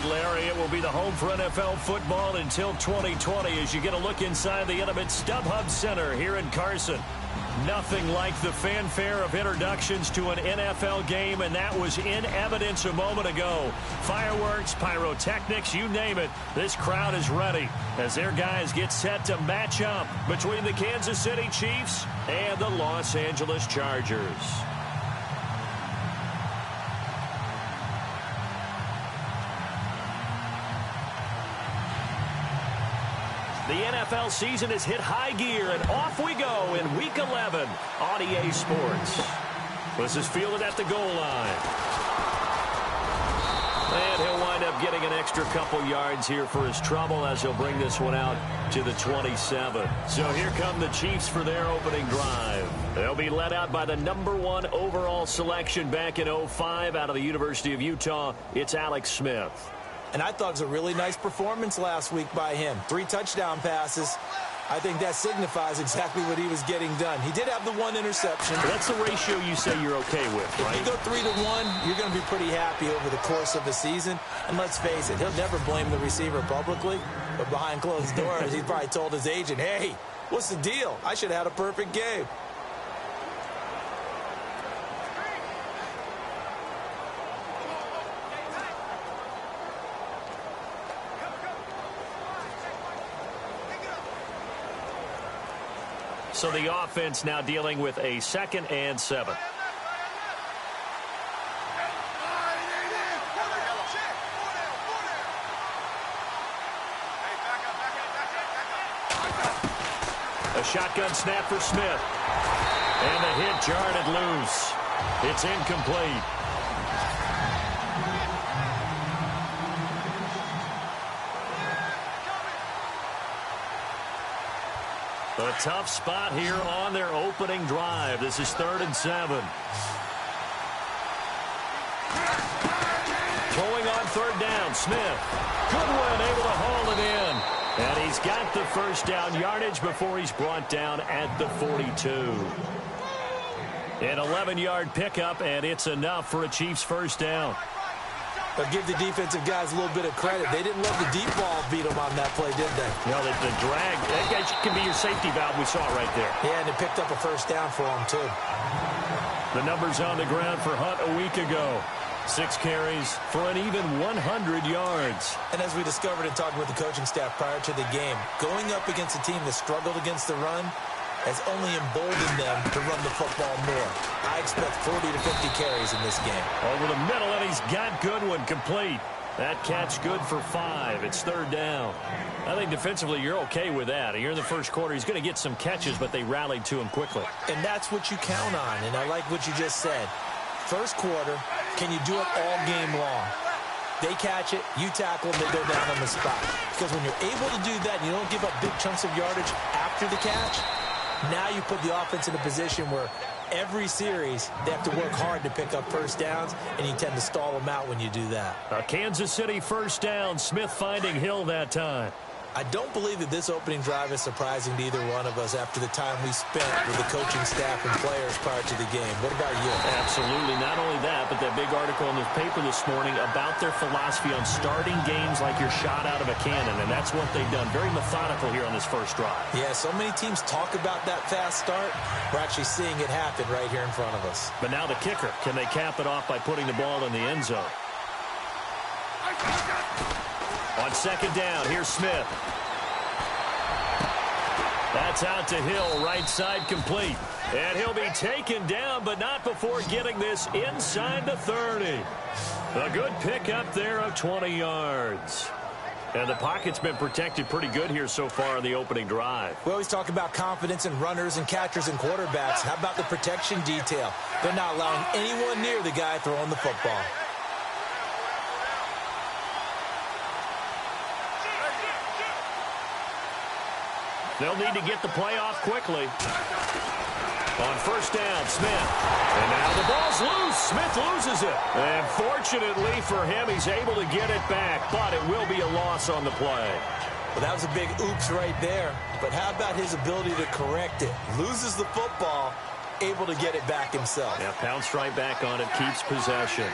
And, Larry, it will be the home for NFL football until 2020 as you get a look inside the intimate StubHub Center here in Carson. Nothing like the fanfare of introductions to an NFL game, and that was in evidence a moment ago. Fireworks, pyrotechnics, you name it. This crowd is ready as their guys get set to match up between the Kansas City Chiefs and the Los Angeles Chargers. The NFL season has hit high gear, and off we go in Week 11 on EA Sports. This is fielded at the goal line. And he'll wind up getting an extra couple yards here for his trouble as he'll bring this one out to the 27. So here come the Chiefs for their opening drive. They'll be led out by the #1 overall selection back in 2005 out of the University of Utah. It's Alex Smith. And I thought it was a really nice performance last week by him. 3 touchdown passes. I think that signifies exactly what he was getting done. He did have the 1 interception. That's the ratio you say you're okay with, right? If you go 3-to-1, you're going to be pretty happy over the course of the season. And let's face it, he'll never blame the receiver publicly. But behind closed doors, he probably told his agent, hey, what's the deal? I should have had a perfect game. So the offense now dealing with a 2nd and 7. A shotgun snap for Smith. And the hit jarred it loose. It's incomplete. A tough spot here on their opening drive. This is 3rd and 7. Throwing on 3rd down, Smith. Goodwin able to haul it in. And he's got the first down yardage before he's brought down at the 42. An 11-yard pickup, and it's enough for a Chiefs first down. But give the defensive guys a little bit of credit. They didn't let the deep ball beat them on that play, did they? You know, the drag, that guy can be your safety valve we saw right there. Yeah, and it picked up a first down for him, too. The numbers on the ground for Hunt a week ago. 6 carries for an even 100 yards. And as we discovered in talking with the coaching staff prior to the game, going up against a team that struggled against the run has only emboldened them to run the football more. I expect 40 to 50 carries in this game. Over the middle, and he's got Goodwin complete. That catch good for 5. It's 3rd down. I think defensively you're okay with that. Here in the first quarter, he's going to get some catches, but they rallied to him quickly. And that's what you count on, and I like what you just said. First quarter, can you do it all game long? They catch it, you tackle them, they go down on the spot. Because when you're able to do that and you don't give up big chunks of yardage after the catch, now you put the offense in a position where every series they have to work hard to pick up first downs, and you tend to stall them out when you do that. A Kansas City first down. Smith finding Hill that time. I don't believe that this opening drive is surprising to either one of us after the time we spent with the coaching staff and players prior to the game. What about you? Absolutely. Not only that, but that big article in the paper this morning about their philosophy on starting games like you're shot out of a cannon, and that's what they've done. Very methodical here on this first drive. Yeah, so many teams talk about that fast start. We're actually seeing it happen right here in front of us. But now the kicker. Can they cap it off by putting the ball in the end zone? On 2nd down, here's Smith. That's out to Hill, right side complete. And he'll be taken down, but not before getting this inside the 30. A good pickup there of 20 yards. And the pocket's been protected pretty good here so far in the opening drive. We always talk about confidence in runners and catchers and quarterbacks. How about the protection detail? They're not allowing anyone near the guy throwing the football. They'll need to get the play off quickly. On 1st down, Smith. And now the ball's loose. Smith loses it. And fortunately for him, he's able to get it back, but it will be a loss on the play. Well, that was a big oops right there. But how about his ability to correct it? Loses the football, able to get it back himself. Yeah, pounced right back on it, keeps possession.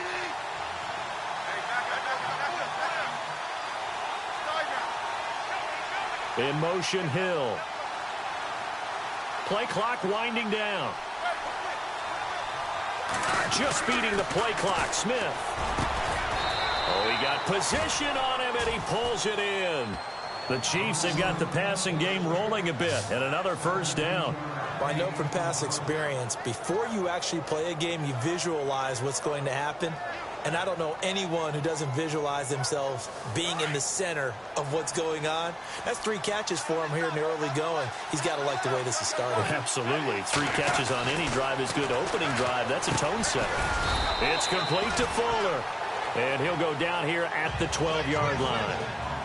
In motion, Hill. Play clock winding down. Just beating the play clock, Smith. Oh, he got position on him, and he pulls it in. The Chiefs have got the passing game rolling a bit, and another first down. Well, I know from past experience, before you actually play a game, you visualize what's going to happen. And I don't know anyone who doesn't visualize themselves being in the center of what's going on. That's 3 catches for him here in the early going. He's got to like the way this is starting. Absolutely. 3 catches on any drive is good. Opening drive, that's a tone setter. It's complete to Fuller. And he'll go down here at the 12-yard line.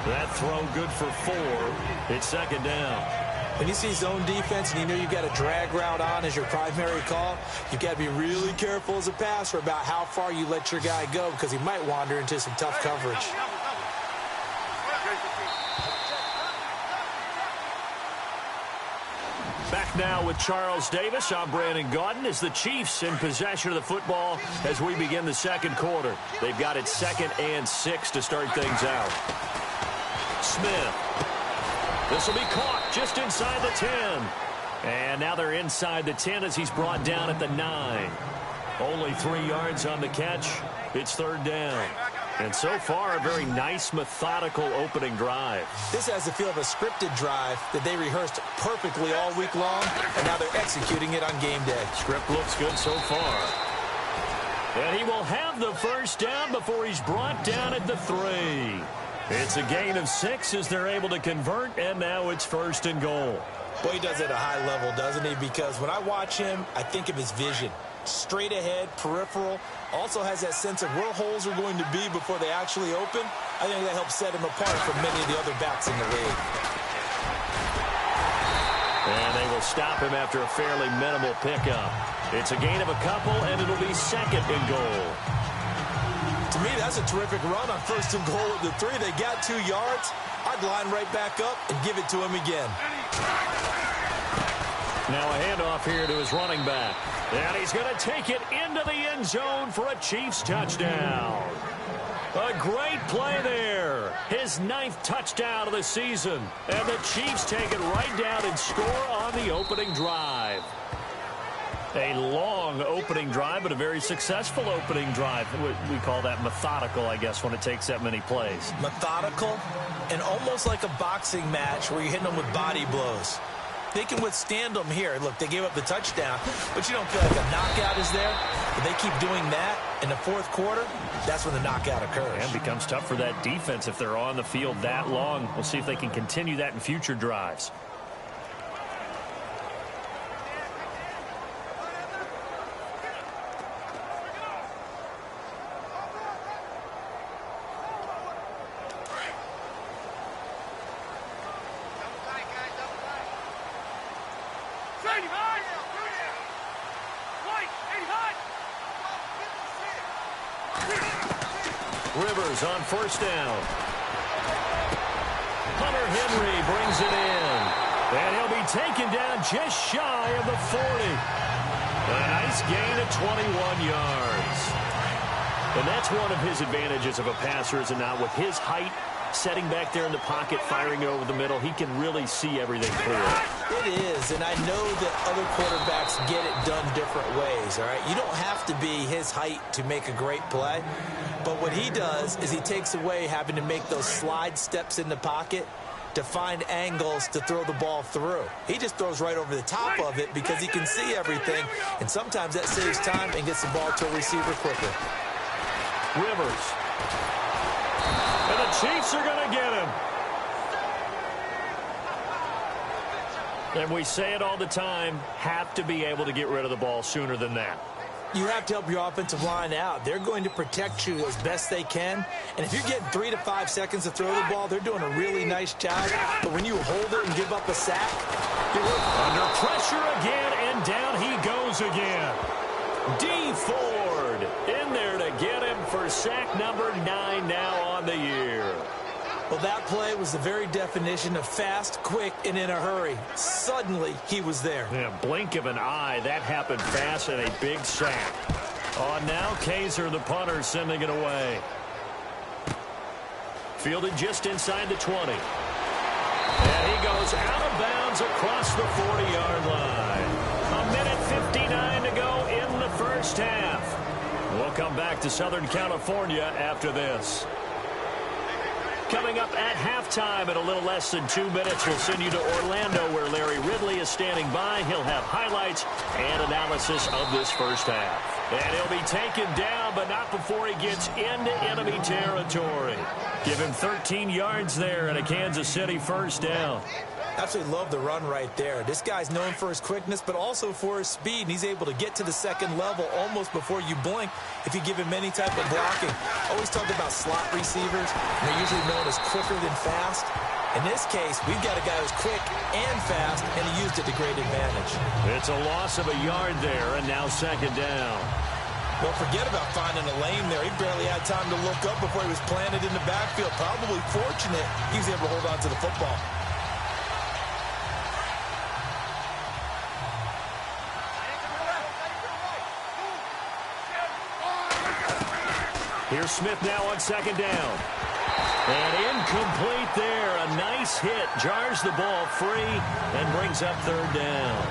That throw good for 4. It's second down. When you see zone defense and you know you've got a drag route on as your primary call, you've got to be really careful as a passer about how far you let your guy go because he might wander into some tough coverage. Back now with Charles Davis. I'm Brandon Gaudin as the Chiefs in possession of the football as we begin the second quarter. They've got it 2nd and 6 to start things out. Smith. This will be caught just inside the 10. And now they're inside the 10 as he's brought down at the 9. Only 3 yards on the catch. It's third down. And so far, a very nice, methodical opening drive. This has the feel of a scripted drive that they rehearsed perfectly all week long, and now they're executing it on game day. Script looks good so far. And he will have the first down before he's brought down at the 3. It's a gain of 6 as they're able to convert, and now it's 1st and goal. Boy, he does it at a high level, doesn't he? Because when I watch him, I think of his vision. Straight ahead, peripheral, also has that sense of where holes are going to be before they actually open. I think that helps set him apart from many of the other backs in the league. And they will stop him after a fairly minimal pickup. It's a gain of a couple, and it'll be 2nd and goal. To me, that's a terrific run on 1st and goal at the 3. They got 2 yards. I'd line right back up and give it to him again. Now a handoff here to his running back. And he's going to take it into the end zone for a Chiefs touchdown. A great play there. His 9th touchdown of the season. And the Chiefs take it right down and score on the opening drive. A long opening drive, but a very successful opening drive. We call that methodical, I guess, when it takes that many plays. Methodical and almost like a boxing match where you're hitting them with body blows. They can withstand them here. Look, they gave up the touchdown, but you don't feel like a knockout is there. But they keep doing that in the 4th quarter, that's when the knockout occurs. And becomes tough for that defense if they're on the field that long. We'll see if they can continue that in future drives. Rivers on 1st down. Hunter Henry brings it in. And he'll be taken down just shy of the 40. A nice gain of 21 yards. And that's one of his advantages of a passer, is it not? With his height, setting back there in the pocket, firing it over the middle, he can really see everything clearly. It is, and I know that other quarterbacks get it done different ways, all right? You don't have to be his height to make a great play, but what he does is he takes away having to make those slide steps in the pocket to find angles to throw the ball through. He just throws right over the top of it because he can see everything, and sometimes that saves time and gets the ball to a receiver quicker. Rivers. And the Chiefs are going to get him. And we say it all the time, have to be able to get rid of the ball sooner than that. You have to help your offensive line out. They're going to protect you as best they can. And if you're getting 3 to 5 seconds to throw the ball, they're doing a really nice job. But when you hold it and give up a sack, you're under pressure again, and down he goes again. D. Ford in there to get him for sack number 9 now on the year. Well, that play was the very definition of fast, quick, and in a hurry. Suddenly, he was there. Yeah, blink of an eye. That happened fast, and a big sack. On now, Kaiser, the punter, sending it away. Fielded just inside the 20. And he goes out of bounds across the 40-yard line. 1:59 to go in the first half. We'll come back to Southern California after this. Coming up at halftime in a little less than 2 minutes, we'll send you to Orlando where Larry Ridley is standing by. He'll have highlights and analysis of this first half. And he'll be taken down, but not before he gets into enemy territory. Give him 13 yards there and a Kansas City first down. Absolutely love the run right there. This guy's known for his quickness, but also for his speed. And he's able to get to the second level almost before you blink if you give him any type of blocking. Always talk about slot receivers, and they're usually known as quicker than fast. In this case, we've got a guy who's quick and fast, and he used it to great advantage. It's a loss of a yard there, and now second down. Well, forget about finding a lane there. He barely had time to look up before he was planted in the backfield. Probably fortunate he was able to hold on to the football. Here's Smith now on second down. And incomplete there. A nice hit. Jars the ball free and brings up third down.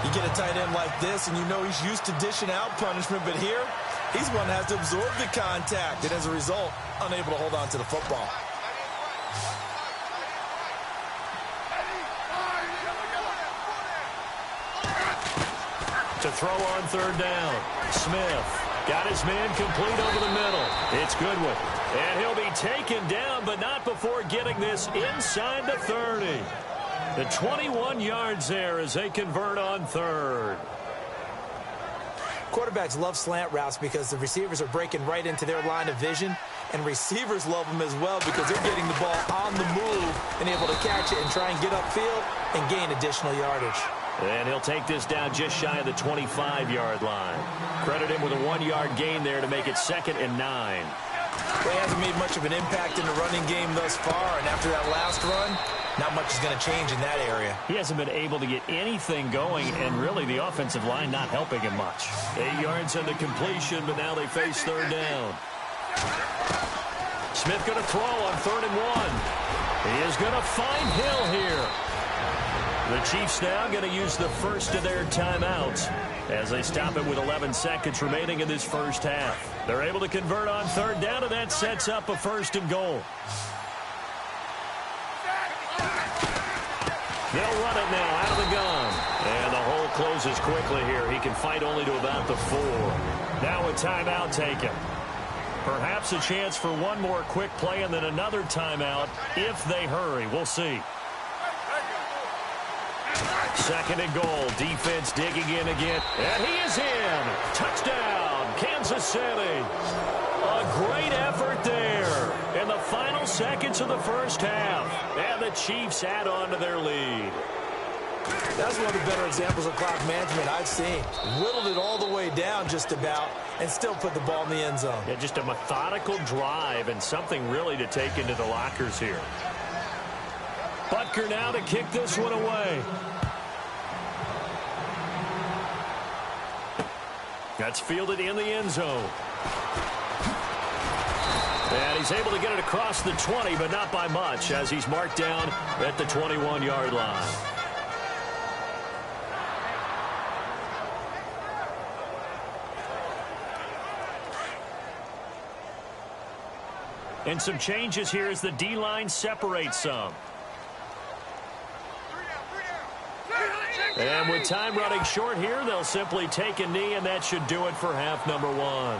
You get a tight end like this, and you know he's used to dishing out punishment, but here, he's one that has to absorb the contact, and as a result, unable to hold on to the football. To throw on third down. Smith got his man complete over the middle. It's Goodwin. And he'll be taken down, but not before getting this inside the 30. The 21 yards there as they convert on third. Quarterbacks love slant routes because the receivers are breaking right into their line of vision, and receivers love them as well because they're getting the ball on the move and able to catch it and try and get upfield and gain additional yardage. And he'll take this down just shy of the 25-yard line. Credit him with a 1-yard gain there to make it 2nd and 9. Well, he hasn't made much of an impact in the running game thus far, and after that last run, not much is going to change in that area. He hasn't been able to get anything going, and really the offensive line not helping him much. 8 yards on the completion, but now they face third down. Smith going to throw on 3rd and 1. He is going to find Hill here. The Chiefs now going to use the first of their timeouts as they stop it with 11 seconds remaining in this first half. They're able to convert on third down, and that sets up a 1st and goal. They'll run it now out of the gun. And the hole closes quickly here. He can fight only to about the 4. Now a timeout taken. Perhaps a chance for one more quick play and then another timeout if they hurry. We'll see. 2nd and goal. Defense digging in again. And he is in. Touchdown, Kansas City. A great effort there in the final seconds of the first half. And the Chiefs add on to their lead. That's one of the better examples of clock management I've seen. Whittled it all the way down just about and still put the ball in the end zone. Yeah, just a methodical drive and something really to take into the lockers here. Butker now to kick this one away. That's fielded in the end zone. And he's able to get it across the 20, but not by much, as he's marked down at the 21-yard line. And some changes here as the D-line separates some. And with time running short here, they'll simply take a knee, and that should do it for half number 1.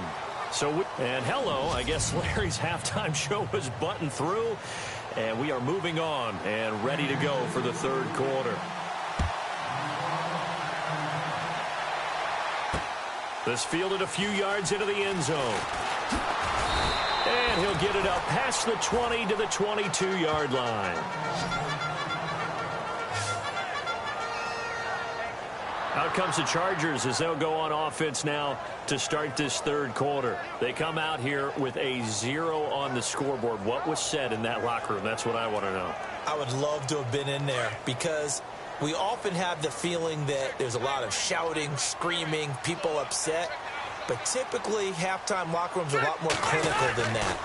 And hello, I guess Larry's halftime show was buttoned through, and we are moving on and ready to go for the 3rd quarter. This fielded a few yards into the end zone. And he'll get it up past the 20 to the 22-yard line. Out comes the Chargers as they'll go on offense now to start this 3rd quarter. They come out here with a 0 on the scoreboard. What was said in that locker room? That's what I want to know. I would love to have been in there because we often have the feeling that there's a lot of shouting, screaming, people upset. but typically halftime locker rooms are a lot more clinical than that.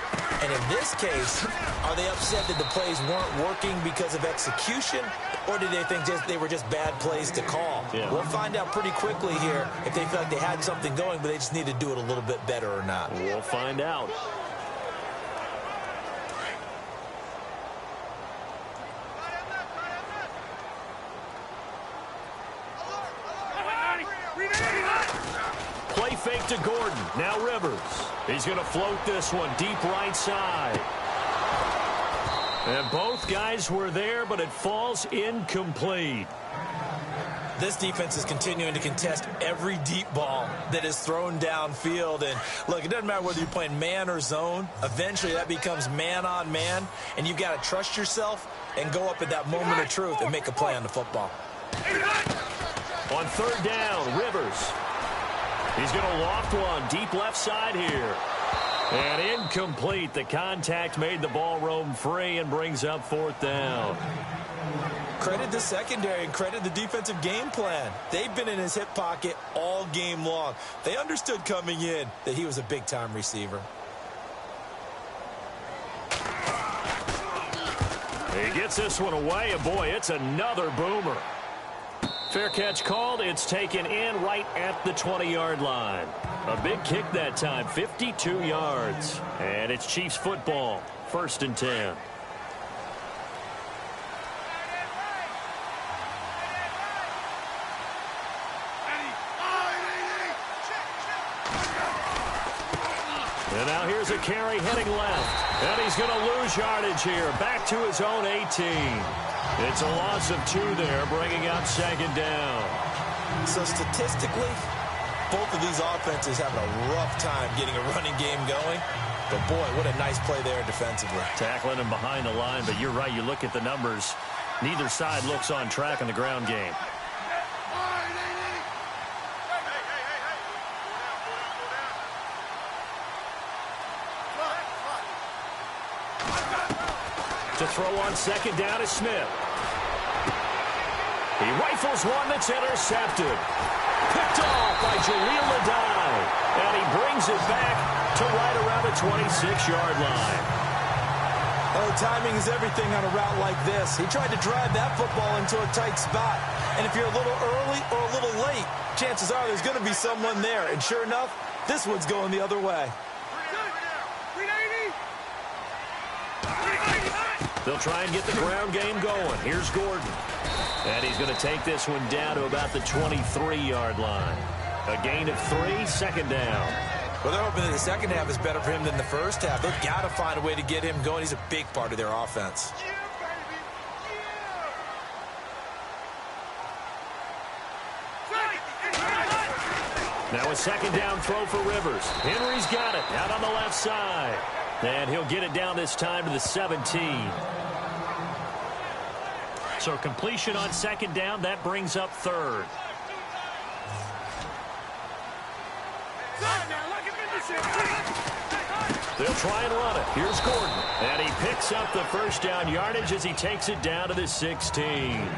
And in this case, are they upset that the plays weren't working because of execution, or did they think they were just bad plays to call? Yeah. We'll find out pretty quickly here if they feel like they had something going, but they just need to do it a little bit better or not. We'll find out. Play fake to Gordon. Now Rivers. He's going to float this one deep right side. And both guys were there, but it falls incomplete. This defense is continuing to contest every deep ball that is thrown downfield. And, look, it doesn't matter whether you're playing man or zone. Eventually, that becomes man on man, and you've got to trust yourself and go up at that moment of truth and make a play on the football. On third down, Rivers. He's going to loft one deep left side here. And incomplete. The contact made the ball roam free and brings up fourth down. Credit the secondary and credit the defensive game plan. They've been in his hip pocket all game long. They understood coming in that he was a big-time receiver. He gets this one away, and boy, it's another boomer. Fair catch called. It's taken in right at the 20-yard line. A big kick that time, 52 yards. And it's Chiefs football, 1st and 10. And now here's a carry heading left. And he's going to lose yardage here. Back to his own 18. It's a loss of 2 there, bringing up 2nd down. So statistically, both of these offenses having a rough time getting a running game going. But, boy, what a nice play there defensively. Tackling him behind the line, but you're right. You look at the numbers. Neither side looks on track in the ground game. To throw on 2nd down is Smith. He rifles one that's intercepted. Picked off by Jaleel Adai. And he brings it back to right around the 26-yard line. Oh, timing is everything on a route like this. He tried to drive that football into a tight spot. And if you're a little early or a little late, chances are there's going to be someone there. And sure enough, this one's going the other way. They'll try and get the ground game going. Here's Gordon. And he's going to take this one down to about the 23-yard line. A gain of 3, 2nd down. Well, they're hoping that the second half is better for him than the first half. They've got to find a way to get him going. He's a big part of their offense. Now a 2nd down throw for Rivers. Henry's got it out on the left side. And he'll get it down this time to the 17. So completion on 2nd down, that brings up 3rd. They'll try and run it. Here's Gordon. And he picks up the 1st down yardage as he takes it down to the 16.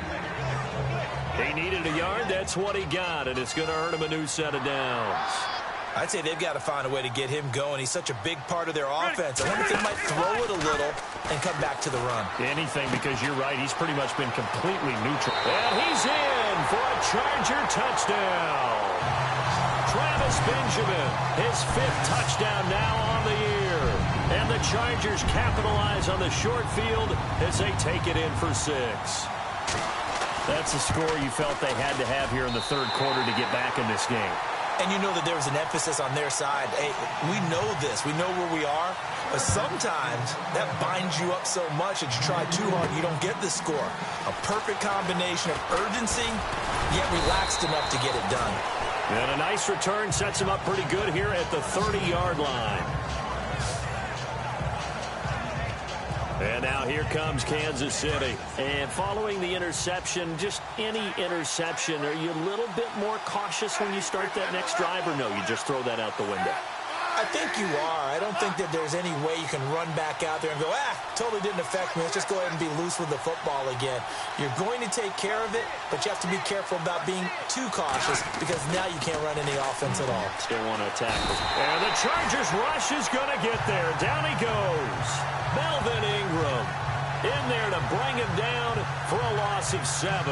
He needed a yard. That's what he got, and it's going to earn him a new set of downs. I'd say they've got to find a way to get him going. He's such a big part of their offense. I wonder if they might throw it a little and come back to the run. Anything, because you're right. He's pretty much been completely neutral. And he's in for a Charger touchdown. Travis Benjamin, his 5th touchdown now on the year. And the Chargers capitalize on the short field as they take it in for 6. That's the score you felt they had to have here in the 3rd quarter to get back in this game. And you know that there was an emphasis on their side. Hey, we know this. We know where we are. But sometimes that binds you up so much that you try too hard, you don't get the score. A perfect combination of urgency, yet relaxed enough to get it done. And a nice return sets him up pretty good here at the 30-yard line. And now here comes Kansas City. And following the interception, just any interception, are you a little bit more cautious when you start that next drive, or no, you just throw that out the window? I think you are. I don't think that there's any way you can run back out there and go, totally didn't affect me. Let's just go ahead and be loose with the football again. You're going to take care of it, but you have to be careful about being too cautious because now you can't run any offense at all. Still want to attack. And the Chargers rush is going to get there. Down he goes. Melvin Ingram in there to bring him down for a loss of 7.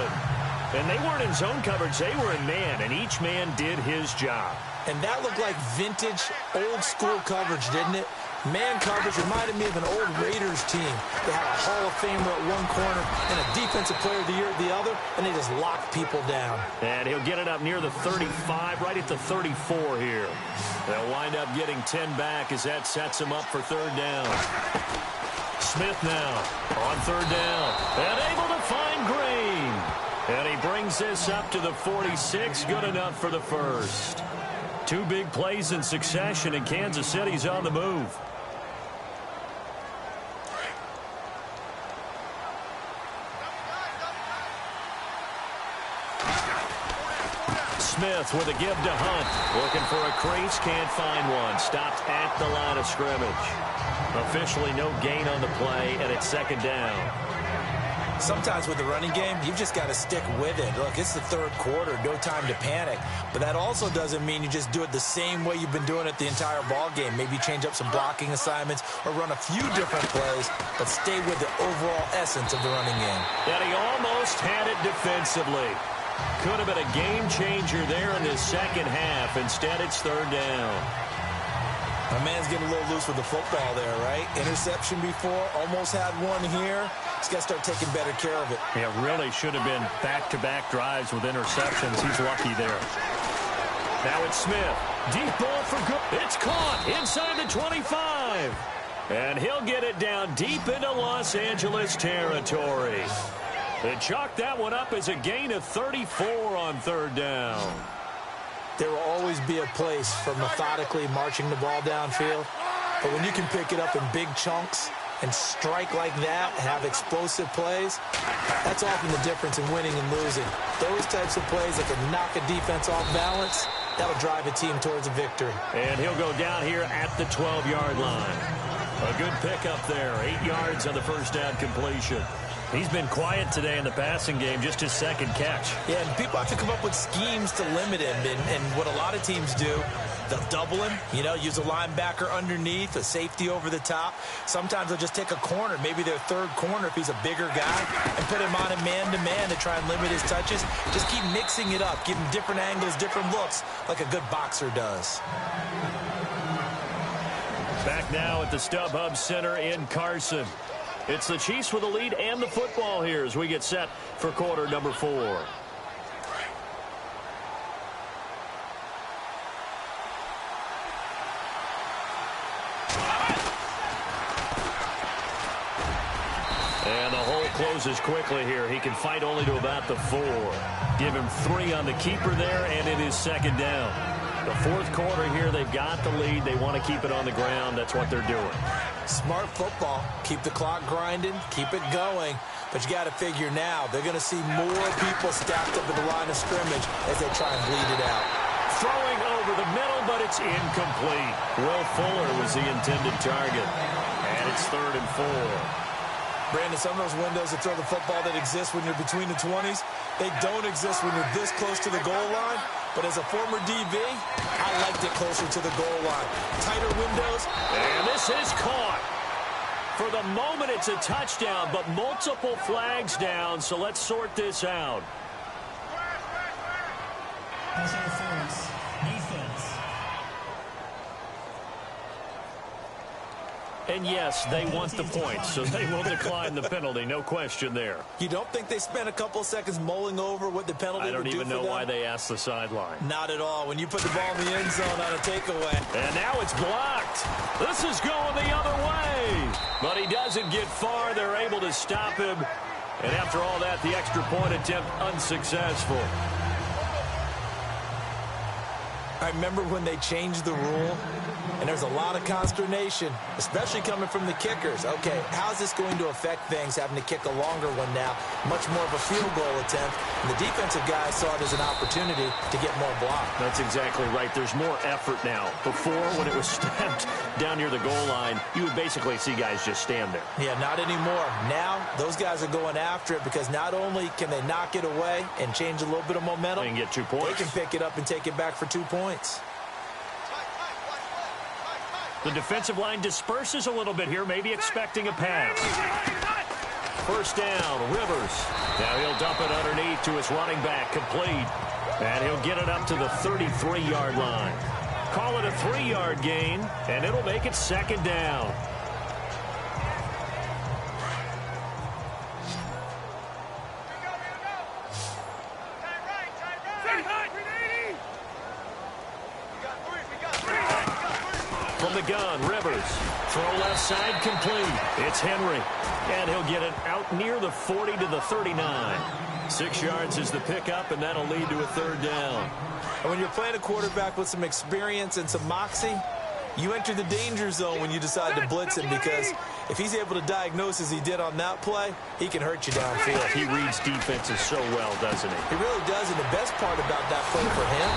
And they weren't in zone coverage. They were in man, and each man did his job. And that looked like vintage, old-school coverage, didn't it? Man coverage reminded me of an old Raiders team. They had a Hall of Famer at one corner and a Defensive Player of the Year at the other, and they just locked people down. And he'll get it up near the 35, right at the 34 here. They'll wind up getting 10 back as that sets him up for 3rd down. Smith now on 3rd down and able to find Green. And he brings this up to the 46, good enough for the first. 2 big plays in succession, and Kansas City's on the move. Smith with a give to Hunt. Looking for a crease, can't find one. Stopped at the line of scrimmage. Officially no gain on the play, and it's 2nd down. Sometimes with the running game, you've just got to stick with it. Look, it's the 3rd quarter, no time to panic. But that also doesn't mean you just do it the same way you've been doing it the entire ball game. Maybe change up some blocking assignments or run a few different plays, but stay with the overall essence of the running game. And he almost had it defensively. Could have been a game changer there in the 2nd half. Instead, it's 3rd down. My man's getting a little loose with the football there, right? Interception before, almost had one here. He's got to start taking better care of it. Yeah, really should have been back-to-back drives with interceptions. He's lucky there. Now it's Smith. Deep ball for good. It's caught inside the 25. And he'll get it down deep into Los Angeles territory. They chalk that one up as a gain of 34 on 3rd down. There will always be a place for methodically marching the ball downfield. But when you can pick it up in big chunks and strike like that, have explosive plays, that's often the difference in winning and losing. Those types of plays that can knock a defense off balance, that'll drive a team towards a victory. And he'll go down here at the 12-yard line. A good pickup there, 8 yards on the 1st down completion. He's been quiet today in the passing game, just his 2nd catch. Yeah, and people have to come up with schemes to limit him. And what a lot of teams do, they'll double him, use a linebacker underneath, a safety over the top. Sometimes they'll just take a corner, maybe their 3rd corner if he's a bigger guy, and put him on a man-to-man to try and limit his touches. Just keep mixing it up, give him different angles, different looks, like a good boxer does. Back now at the StubHub Center in Carson. It's the Chiefs with the lead and the football here as we get set for quarter number 4. And the hole closes quickly here. He can fight only to about the 4. Give him 3 on the keeper there, and it is 2nd down. The 4th quarter here, they've got the lead. They want to keep it on the ground. That's what they're doing. Smart football. Keep the clock grinding. Keep it going. But you got to figure now, they're going to see more people stacked up at the line of scrimmage as they try and bleed it out. Throwing over the middle, but it's incomplete. Will Fuller was the intended target. And it's 3rd and 4. Brandon, some of those windows to throw the football that exist when you're between the 20s, they don't exist when you're this close to the goal line. But as a former DB, I liked it closer to the goal line. Tighter windows. And this is caught. For the moment, it's a touchdown, but multiple flags down, so let's sort this out. Pass interference. Defense. And yes, they want the points, so they will decline the penalty. No question there. You don't think they spent a couple of seconds mulling over what the penalty would do for them? I don't even know why they asked the sideline. Not at all. When you put the ball in the end zone on a takeaway. And now it's blocked. This is going the other way. But he doesn't get far. They're able to stop him. And after all that, the extra point attempt unsuccessful. I remember when they changed the rule, and there's a lot of consternation, especially coming from the kickers. Okay, how's this going to affect things, having to kick a longer one now, much more of a field goal attempt, and the defensive guys saw it as an opportunity to get more block. That's exactly right. There's more effort now. Before, when it was snapped down near the goal line, you would basically see guys just stand there. Yeah, not anymore. Now, those guys are going after it because not only can they knock it away and change a little bit of momentum, they can get 2 points. They can pick it up and take it back for 2 points. The defensive line disperses a little bit here, maybe expecting a pass. First down, Rivers. Now he'll dump it underneath to his running back, complete. And he'll get it up to the 33-yard line. Call it a 3-yard gain, and it'll make it second down. From the gun, Rivers. Throw left side, complete. It's Henry. And he'll get it out near the 40 to the 39. 6 yards is the pickup, and that'll lead to a third down. And when you're playing a quarterback with some experience and some moxie, you enter the danger zone when you decide to blitz him, because if he's able to diagnose as he did on that play, he can hurt you downfield. He reads defenses so well, doesn't he? He really does, and the best part about that play for him,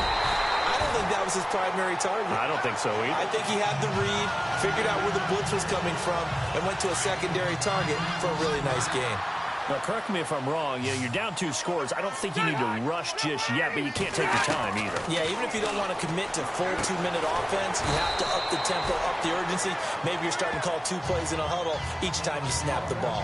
I don't think that was his primary target. I don't think so either. I think he had the read, figured out where the blitz was coming from, and went to a secondary target for a really nice gain. Now, correct me if I'm wrong. Yeah, you're down 2 scores. I don't think you need to rush just yet, but you can't take your time either. Yeah, even if you don't want to commit to full 2-minute offense, you have to up the tempo, up the urgency. Maybe you're starting to call 2 plays in a huddle each time you snap the ball.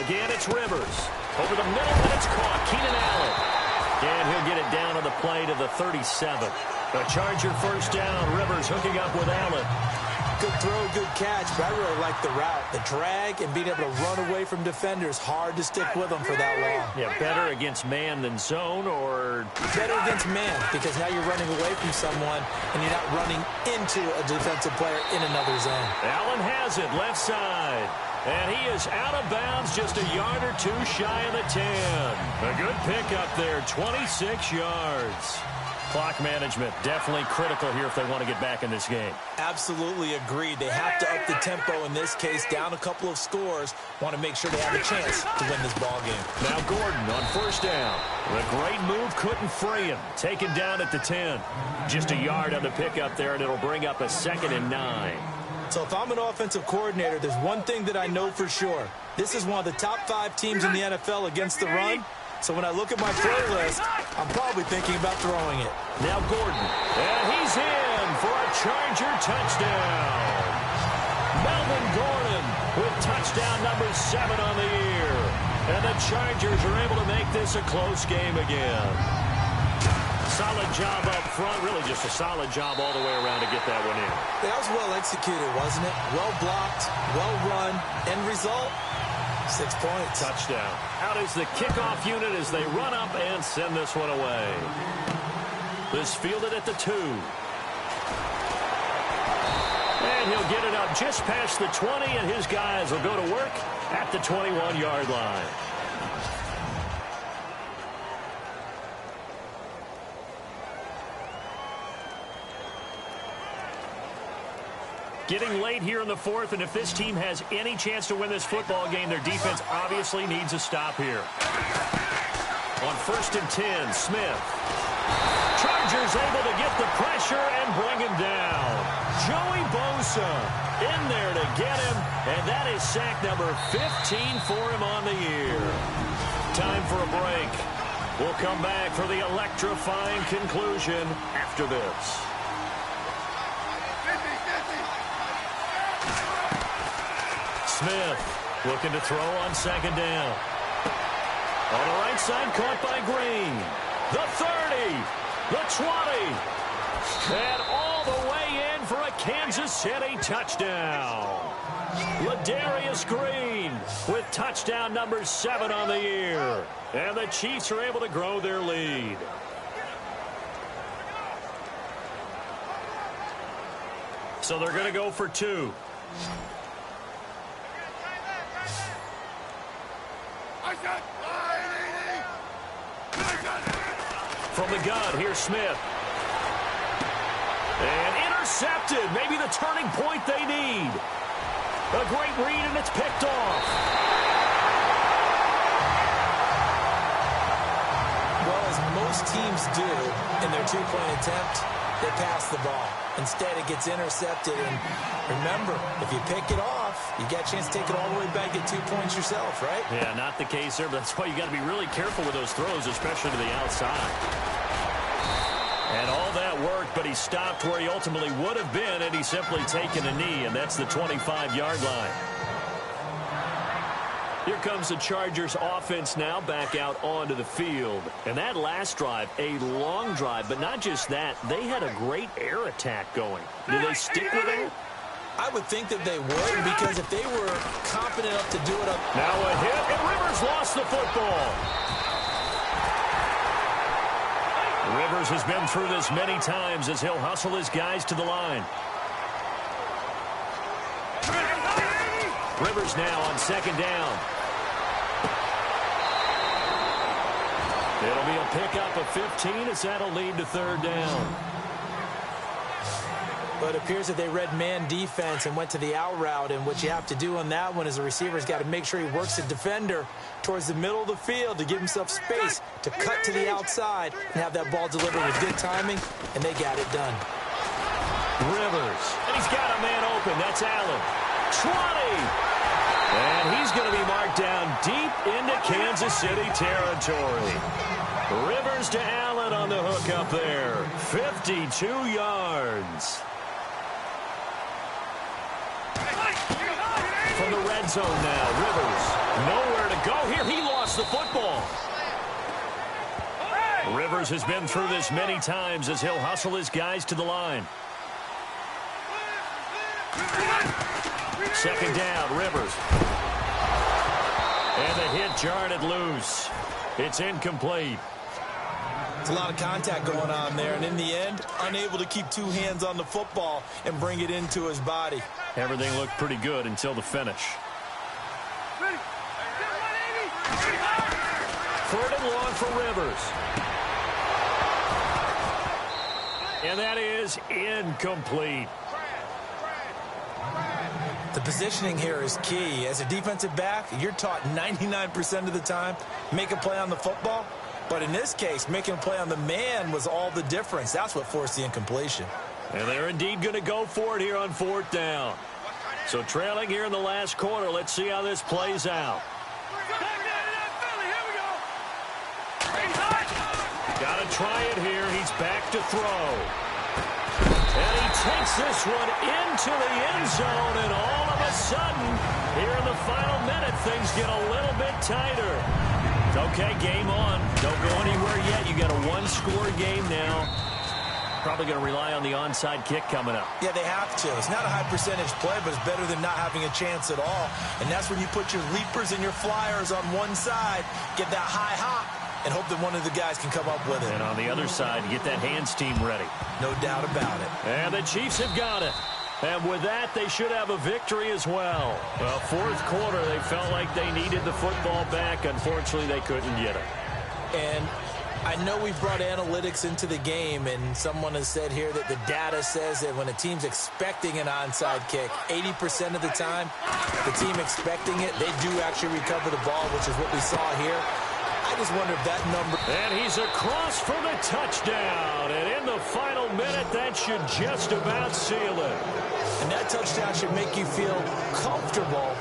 Again, it's Rivers. Over the middle, and it's caught. Keenan Allen. And he'll get it down on the play to the 37. A Charger first down. Rivers hooking up with Allen. Good throw, good catch, but I really like the route. The drag and being able to run away from defenders. Hard to stick with them for that long. Yeah, better against man than zone, or... Better against man, because now you're running away from someone, and you're not running into a defensive player in another zone. Allen has it, left side. And he is out of bounds, just a yard or 2 shy of the 10. A good pickup there, 26 yards. Clock management definitely critical here if they want to get back in this game. Absolutely agreed. They have to up the tempo in this case, down a couple of scores. Want to make sure they have a chance to win this ball game. Now Gordon on first down. The great move couldn't free him. Taken down at the 10. Just a yard on the pickup there, and it'll bring up a 2nd and 9. So if I'm an offensive coordinator, there's one thing that I know for sure. This is one of the top 5 teams in the NFL against the run. So when I look at my play list, I'm probably thinking about throwing it. Now Gordon. And he's in for a Charger touchdown. Melvin Gordon with touchdown number 7 on the year. And the Chargers are able to make this a close game again. Solid job up front, really just a solid job all the way around to get that one in. That was well executed, wasn't it? Well blocked, well run, end result, 6 points. Touchdown. Out is the kickoff unit as they run up and send this one away. This fielded at the 2. And he'll get it up just past the 20, and his guys will go to work at the 21-yard line. Getting late here in the 4th, and if this team has any chance to win this football game, their defense obviously needs a stop here. On 1st and 10, Smith. Chargers able to get the pressure and bring him down. Joey Bosa in there to get him, and that is sack number 15 for him on the year. Time for a break. We'll come back for the electrifying conclusion after this. Smith looking to throw on 2nd down. On the right side, caught by Green. The 30, the 20, and all the way in for a Kansas City touchdown. Ladarius Green with touchdown number 7 on the year. And the Chiefs are able to grow their lead. So they're going to go for 2. From the gun, here's Smith. And intercepted. Maybe the turning point they need. A great read, and it's picked off. Well, as most teams do in their two-point attempt, they pass the ball. Instead, it gets intercepted. And remember, if you pick it off, you got a chance to take it all the way back, get 2 points yourself, right? Yeah, not the case there, but that's why you got to be really careful with those throws, especially to the outside. And all that worked, but he stopped where he ultimately would have been, and he's simply taken a knee, and that's the 25-yard line. Here comes the Chargers offense now back out onto the field. And that last drive, a long drive, but not just that, they had a great air attack going. Do they stick with it? I would think that they would, because if they were confident enough to do it up. Now a hit, and Rivers lost the football. Rivers has been through this many times as he'll hustle his guys to the line. Rivers now on second down. It'll be a pickup of 15 as that'll lead to third down. But it appears that they read man defense and went to the out route, and what you have to do on that one is the receiver's got to make sure he works the defender towards the middle of the field to give himself space to cut to the outside and have that ball delivered with good timing, and they got it done. Rivers, and he's got a man open. That's Allen. 20! And he's going to be marked down deep into Kansas City territory. Rivers to Allen on the hook up there. 52 yards. From the red zone now, Rivers. Nowhere to go here. He lost the football. Rivers has been through this many times as he'll hustle his guys to the line. Second down, Rivers. And the hit jarred it loose. It's incomplete. It's a lot of contact going on there, and in the end, unable to keep 2 hands on the football and bring it into his body. Everything looked pretty good until the finish. Third and long for Rivers. And that is incomplete. The positioning here is key. As a defensive back, you're taught 99% of the time, make a play on the football. But in this case, making a play on the man was all the difference. That's what forced the incompletion. And they're indeed going to go for it here on fourth down. So trailing here in the last quarter. Let's see how this plays out. Got to try it here. He's back to throw. And he takes this one into the end zone. And all of a sudden, here in the final minute, things get a little bit tighter. Okay, game on. Don't go anywhere yet. You got a one-score game now. Probably going to rely on the onside kick coming up. Yeah, they have to. It's not a high-percentage play, but it's better than not having a chance at all. And that's when you put your leapers and your flyers on one side, get that high hop, and hope that one of the guys can come up with it. And on the other side, get that hands team ready. No doubt about it. And the Chiefs have got it. And with that, they should have a victory as well. Well, fourth quarter, they felt like they needed the football back. Unfortunately, they couldn't get it. And I know we've brought analytics into the game, and someone has said here that the data says that when a team's expecting an onside kick, 80% of the time, the team expecting it, they do actually recover the ball, which is what we saw here. I just wonder if that number... And he's across for the touchdown. And in the final minute, that should just about seal it. And that touchdown should make you feel comfortable.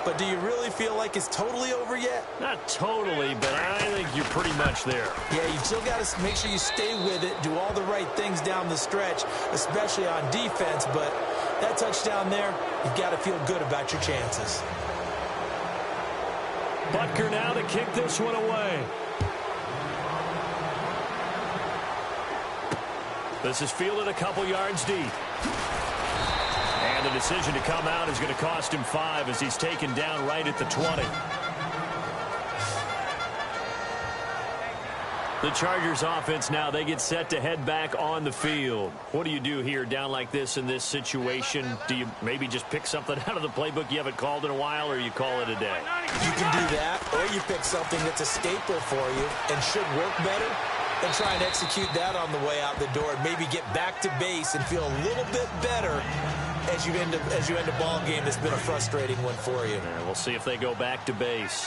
But do you really feel like it's totally over yet? Not totally, but I think you're pretty much there. Yeah, you still got to make sure you stay with it, do all the right things down the stretch, especially on defense. But that touchdown there, you've got to feel good about your chances. Butker now to kick this one away. This is fielded a couple yards deep. And the decision to come out is going to cost him 5 as he's taken down right at the 20. The Chargers offense now, they get set to head back on the field. What do you do here down like this in this situation? Do you maybe just pick something out of the playbook you haven't called in a while, or you call it a day? You can do that, or you pick something that's a staple for you and should work better and try and execute that on the way out the door and maybe get back to base and feel a little bit better as you end a ball game that's been a frustrating one for you. Yeah, we'll see if they go back to base.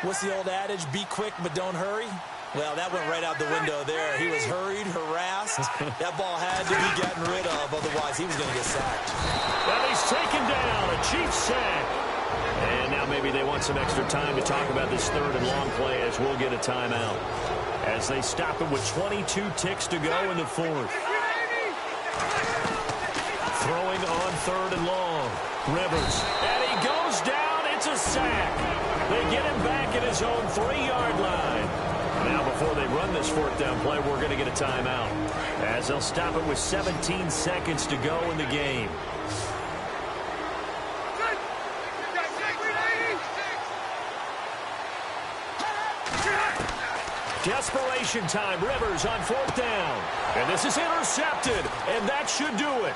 What's the old adage? Be quick, but don't hurry. Well, that went right out the window there. He was hurried, harassed. That ball had to be gotten rid of, otherwise he was going to get sacked. Well, he's taken down, a Chiefs sack. And now maybe they want some extra time to talk about this third and long play as we'll get a timeout. As they stop it with 22 ticks to go in the fourth. Throwing on third and long. Rivers. And he goes down. It's a sack. They get him back at his own 3-yard line. Now, before they run this fourth down play, we're going to get a timeout, as they'll stop it with 17 seconds to go in the game. Desperation time. Rivers on fourth down. And this is intercepted, and that should do it.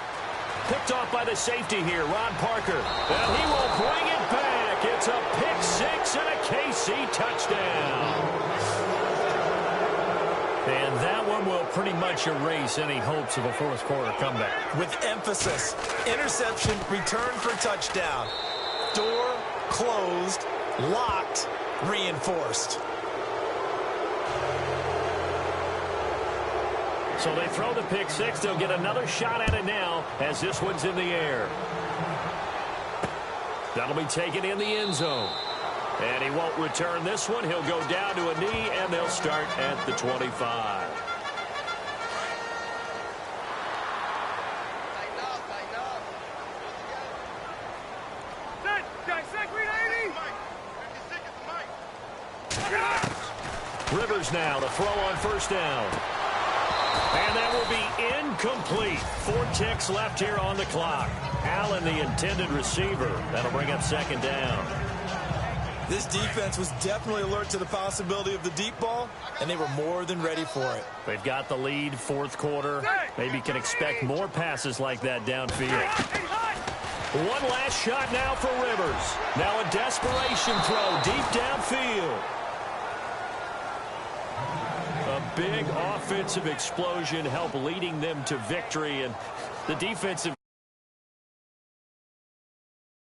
Picked off by the safety here, Ron Parker. And he will bring it back. It's a pick six and a KC touchdown. And that one will pretty much erase any hopes of a fourth quarter comeback. With emphasis, interception, return for touchdown. Door closed, locked, reinforced. So they throw the pick six. They'll get another shot at it now as this one's in the air. That'll be taken in the end zone. And he won't return this one. He'll go down to a knee, and they'll start at the 25. Rivers now to throw on first down. And that will be incomplete. 4 ticks left here on the clock. Allen, the intended receiver. That'll bring up second down. This defense was definitely alert to the possibility of the deep ball, and they were more than ready for it. They've got the lead, fourth quarter. Maybe can expect more passes like that downfield. One last shot now for Rivers. Now a desperation throw deep downfield. A big offensive explosion helped leading them to victory, and the defensive